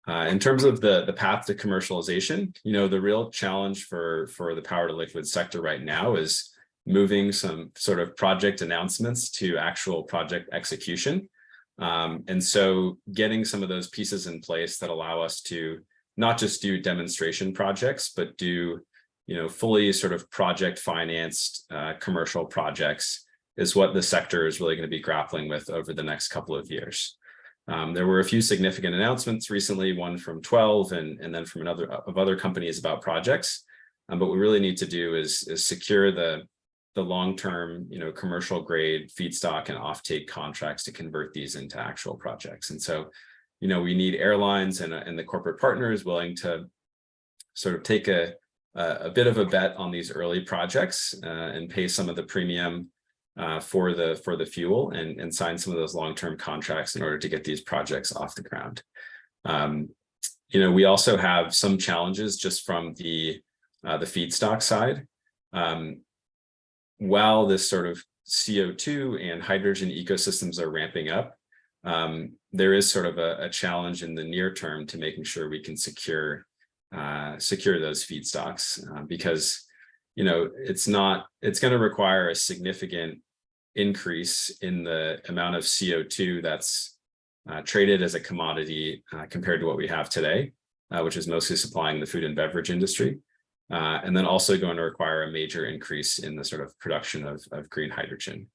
In terms of the path to commercialization, the real challenge for the power to liquids sector right now is moving some sort of project announcements to actual project execution. And so getting some of those pieces in place that allow us to not just do demonstration projects, but do fully sort of project financed commercial projects is what the sector is really going to be grappling with over the next couple of years. There were a few significant announcements recently, one from 12 and then from other companies about projects. But what we really need to do is secure the long-term, commercial grade feedstock and offtake contracts to convert these into actual projects. And so, we need airlines and the corporate partners willing to sort of take a bit of a bet on these early projects and pay some of the premium for the fuel and sign some of those long-term contracts in order to get these projects off the ground. We also have some challenges just from the feedstock side. While this sort of CO2 and hydrogen ecosystems are ramping up, there is sort of a challenge in the near term to making sure we can secure those feedstocks because it's going to require a significant increase in the amount of CO2 that's traded as a commodity compared to what we have today, which is mostly supplying the food and beverage industry. And then also going to require a major increase in the sort of production of green hydrogen.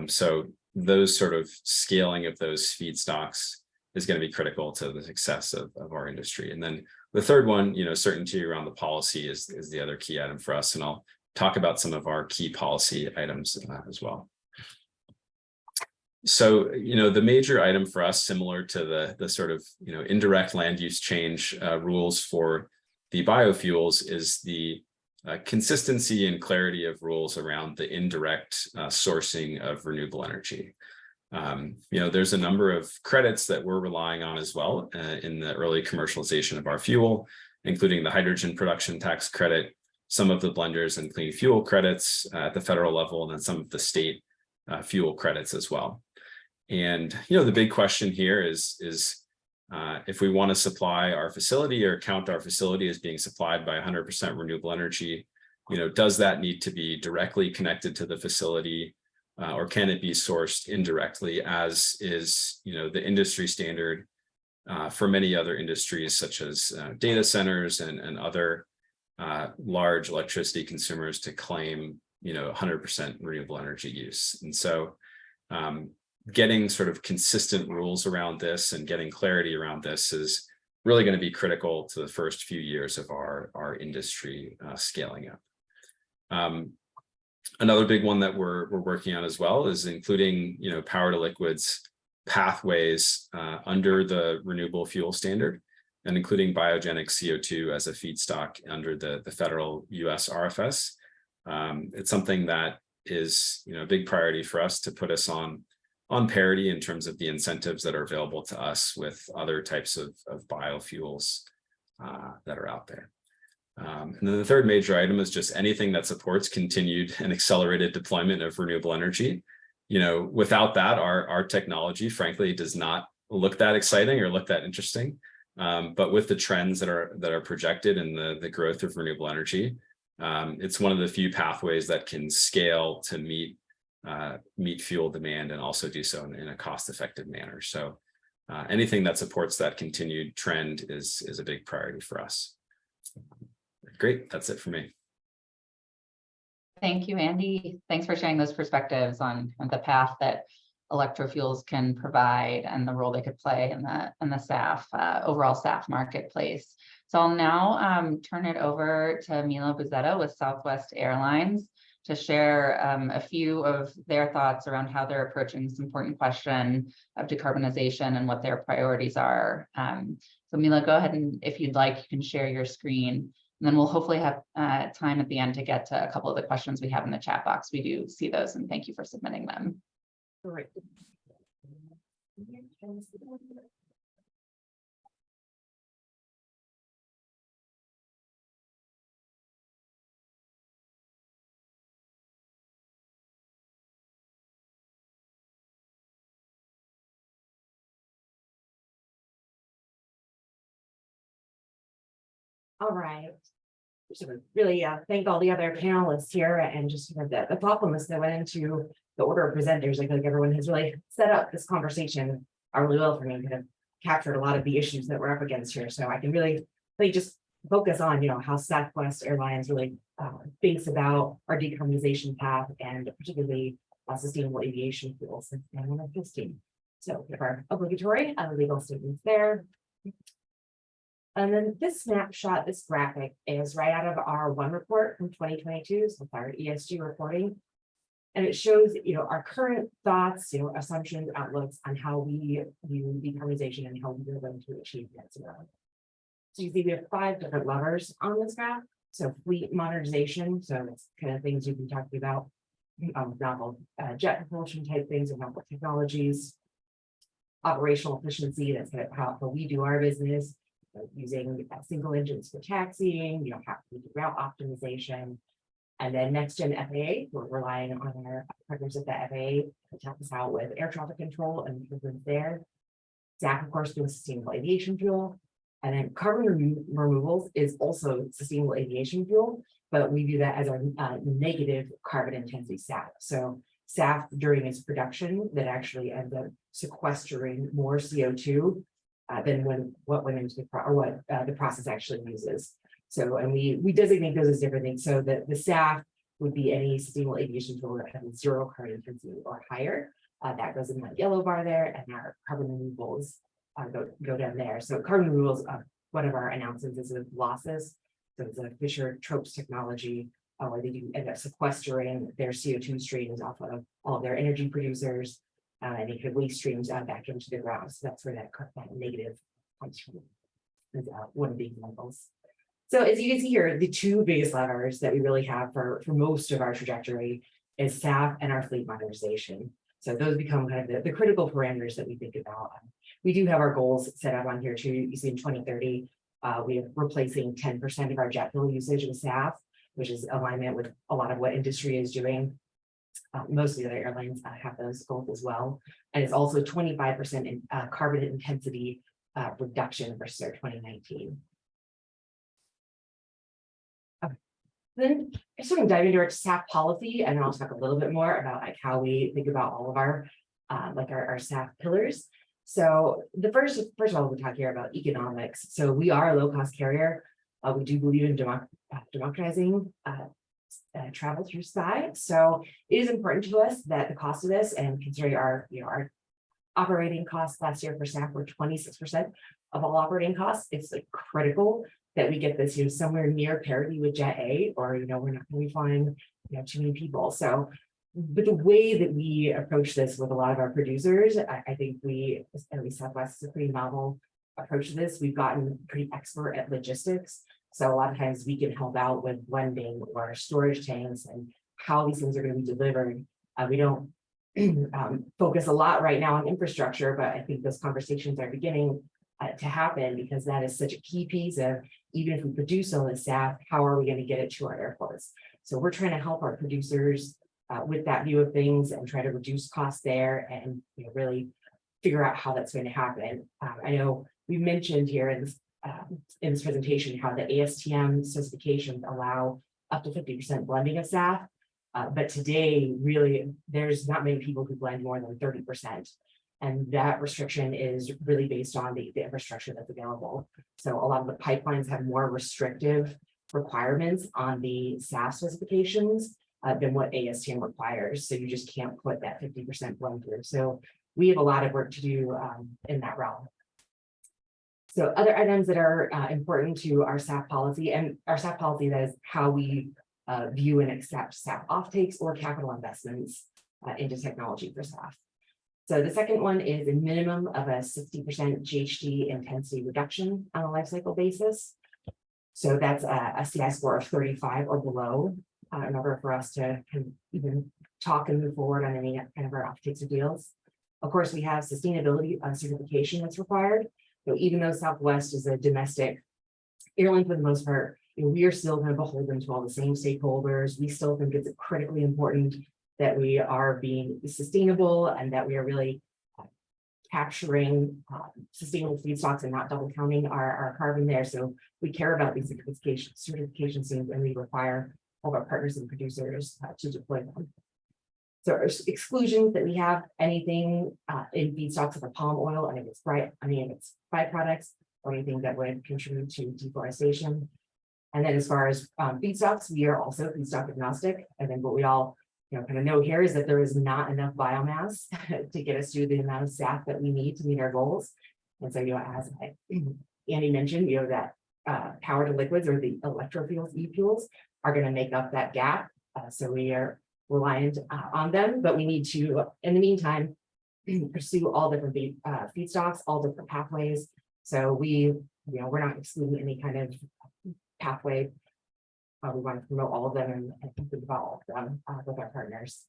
So those sort of scaling of those feedstocks is going to be critical to the success of our industry. And then the third one, certainty around the policy is the other key item for us. And I'll talk about some of our key policy items as well. So, the major item for us, similar to the sort of, indirect land use change rules for the biofuels, is the consistency and clarity of rules around the indirect sourcing of renewable energy. There's a number of credits that we're relying on as well in the early commercialization of our fuel, including the hydrogen production tax credit, some of the blenders and clean fuel credits at the federal level, and then some of the state fuel credits as well. And, the big question here is if we want to supply our facility or count our facility as being supplied by 100% renewable energy, does that need to be directly connected to the facility? or can it be sourced indirectly, as is, the industry standard for many other industries, such as data centers and other large electricity consumers, to claim 100% renewable energy use. And so getting sort of consistent rules around this and getting clarity around this is really going to be critical to the first few years of our industry scaling up. Another big one that we're working on as well is including power to liquids pathways under the renewable fuel standard, and including biogenic CO2 as a feedstock under the federal US RFS. It's something that is a big priority for us to put us on parity in terms of the incentives that are available to us with other types of biofuels that are out there. And then the third major item is just anything that supports continued and accelerated deployment of renewable energy. Without that, our technology, frankly, does not look that exciting or look that interesting. But with the trends that are projected and the growth of renewable energy, it's one of the few pathways that can scale to meet fuel demand and also do so in a cost-effective manner. So anything that supports that continued trend is a big priority for us. Great, that's it for me. Thank you, Andy. Thanks for sharing those perspectives on the path that electrofuels can provide and the role they could play in the SAF overall SAF marketplace. So I'll now turn it over to Milo Buzzetto with Southwest Airlines to share a few of their thoughts around how they're approaching this important question of decarbonization and what their priorities are. So Milo, go ahead, and if you'd like, you can share your screen. And then we'll hopefully have time at the end to get to a couple of the questions we have in the chat box. We do see those, and thank you for submitting them. Great. All right. Just really thank all the other panelists here, and just sort of the thoughtfulness that went into the order of presenters. I feel like everyone has really set up this conversation really well for me, kind of captured a lot of the issues that we're up against here. So I can really just focus on, how Southwest Airlines really thinks about our decarbonization path, and particularly sustainable aviation fuels since 2015. So we have our obligatory legal statements there. And then this snapshot, this graphic, is right out of our one report from 2022, so our ESG reporting. And it shows, our current thoughts, assumptions, outlooks on how we view decarbonization and how we are going to achieve net zero. So you see we have 5 different levers on this graph. So fleet modernization, so it's kind of things you've been talking about, novel jet propulsion type things and novel technologies. Operational efficiency, that's kind of how we do our business. Using single engines for taxiing, how we do route optimization. And then next gen FAA, we're relying on our partners at the FAA to help us out with air traffic control and improvements there. SAF, of course, doing sustainable aviation fuel. And then carbon removals is also sustainable aviation fuel, but we view that as our negative carbon intensity SAF. So SAF during its production that actually ends up sequestering more CO2 than what went into the process actually uses. So, and we designate those as different things. So the SAF would be any sustainable aviation fuel that has 0 carbon intensity or higher. That goes in that yellow bar there, and our carbon removals go down there. So carbon removals, one of our announcements is with losses. So it's a Fischer-Tropsch technology where they do end up sequestering their CO2 streams off of all of their energy producers. And they could waste streams back into the ground. So that's where that negative comes from. Is one of the examples. So as you can see here, the 2 biggest levers that we really have for most of our trajectory is SAF and our fleet modernization. So those become kind of the critical parameters that we think about. We do have our goals set up on here too. You see in 2030, we are replacing 10% of our jet fuel usage with SAF, which is alignment with a lot of what industry is doing. Most of the other airlines have those goals as well. And it's also 25% in carbon intensity reduction versus our 2019. Okay. Then I sort of dive into our SAF policy, and then I'll talk a little bit more about like how we think about all of our our SAF pillars. So the first of all, we talk here about economics. So we are a low-cost carrier. We do believe in democratizing travel through sky. So it is important to us that the cost of this, and considering our our operating costs last year for SAF were 26% of all operating costs, it's like critical that we get this somewhere near parity with Jet A, or we're not going to be flying too many people. So, but the way that we approach this with a lot of our producers, I think we, at least Southwest, is a pretty novel approach to this. We've gotten pretty expert at logistics. So a lot of times we can help out with blending or storage tanks and how these things are going to be delivered. We don't focus a lot right now on infrastructure, but I think those conversations are beginning to happen, because that is such a key piece of, even if we produce all this SAF, how are we going to get it to our airports? So we're trying to help our producers with that view of things and try to reduce costs there, and really figure out how that's going to happen. I know we mentioned here in this presentation how the ASTM specifications allow up to 50% blending of SAF, but today really there's not many people who blend more than 30%. And that restriction is really based on the infrastructure that's available. So a lot of the pipelines have more restrictive requirements on the SAF specifications than what ASTM requires. So you just can't put that 50% blend through. So we have a lot of work to do in that realm. So other items that are important to our SAF policy, and our SAF policy, that is how we view and accept SAF offtakes or capital investments into technology for SAF. So the second one is a minimum of a 60% GHG intensity reduction on a life cycle basis. So that's a CI score of 35 or below in order for us to even talk and move forward on any kind of our offtakes or deals. Of course, we have sustainability certification that's required. So even though Southwest is a domestic airline for the most part, we are still kind of beholden to all the same stakeholders. We still think it's critically important that we are being sustainable and that we are really capturing sustainable feedstocks and not double counting our carbon there. So we care about these certifications, and we require all of our partners and producers to deploy them. So our exclusions that we have, anything in feedstocks like palm oil, and if it's byproducts, or anything that would contribute to deforestation. And then as far as feedstocks, we are also feedstock agnostic. And then what we all kind of know here is that there is not enough biomass to get us to the amount of SAF that we need to meet our goals. And so, as Andy mentioned, that power to liquids, or the electrofuels, e-fuels, are going to make up that gap. So we are reliant on them, but we need to, in the meantime, pursue all different feedstocks, all different pathways. So we're not excluding any kind of pathway. We want to promote all of them and think about all of them with our partners.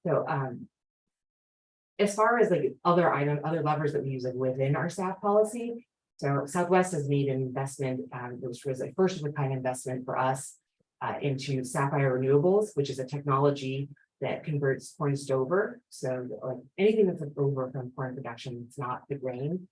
So as far as other levers that we use within our SAF policy, so Southwest has made an investment, which was a first of a kind investment for us into Sapphire Renewables, which is a technology that converts corn stover. So anything that's over from corn production, it's not the grain,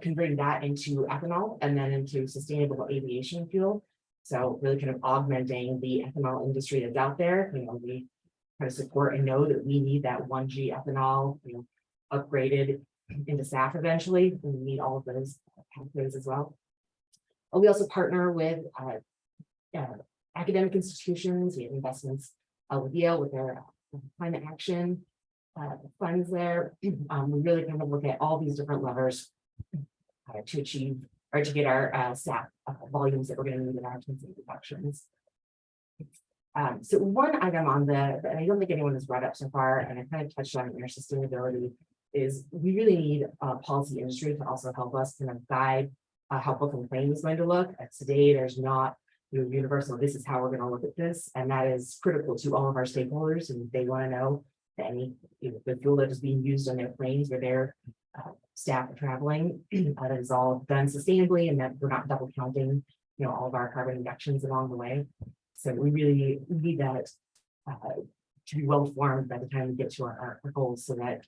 converting that into ethanol and then into sustainable aviation fuel. So really kind of augmenting the ethanol industry that's out there. We kind of support and know that we need that 1G ethanol, upgraded into SAF eventually. And we need all of those pathways as well. We also partner with academic institutions. We have investments with Yale with their climate action funds there. We really kind of look at all these different levers to achieve or to get our SAF volumes that we're going to need in our intensity reductions. So one item on and I don't think anyone has brought up so far, and I kind of touched on it in our sustainability, is we really need policy industry to also help us kind of guide how book and claim is going to look. Today, there's not universal, this is how we're going to look at this, and that is critical to all of our stakeholders, and they want to know that any the fuel that is being used on their planes where their staff are traveling, that is all done sustainably, and that we're not double counting all of our carbon reductions along the way. So we really need that to be well formed by the time we get to our goals, so that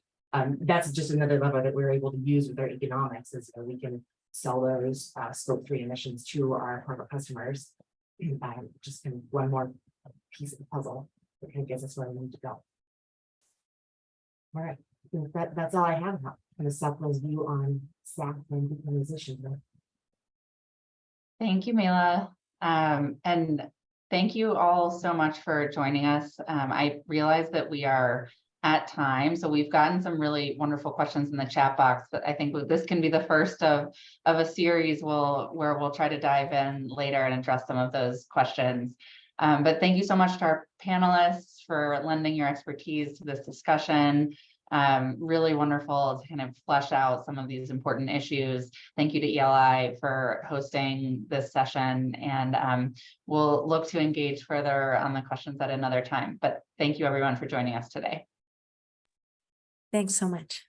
that's just another lever that we're able to use with our economics, is we can sell those scope 3 emissions to our corporate customers. just kind of one more piece of the puzzle that kind of gets us where we need to go. All right, I think that's all I have. Kind of Southwell's view on SAF and decarbonization. Thank you, Mila. And thank you all so much for joining us. I realize that we are at time, so we've gotten some really wonderful questions in the chat box, but I think this can be the first of a series where we'll try to dive in later and address some of those questions. But thank you so much to our panelists for lending your expertise to this discussion. Really wonderful to kind of flesh out some of these important issues. Thank you to ELI for hosting this session, and we'll look to engage further on the questions at another time. But thank you everyone for joining us today. Thanks so much.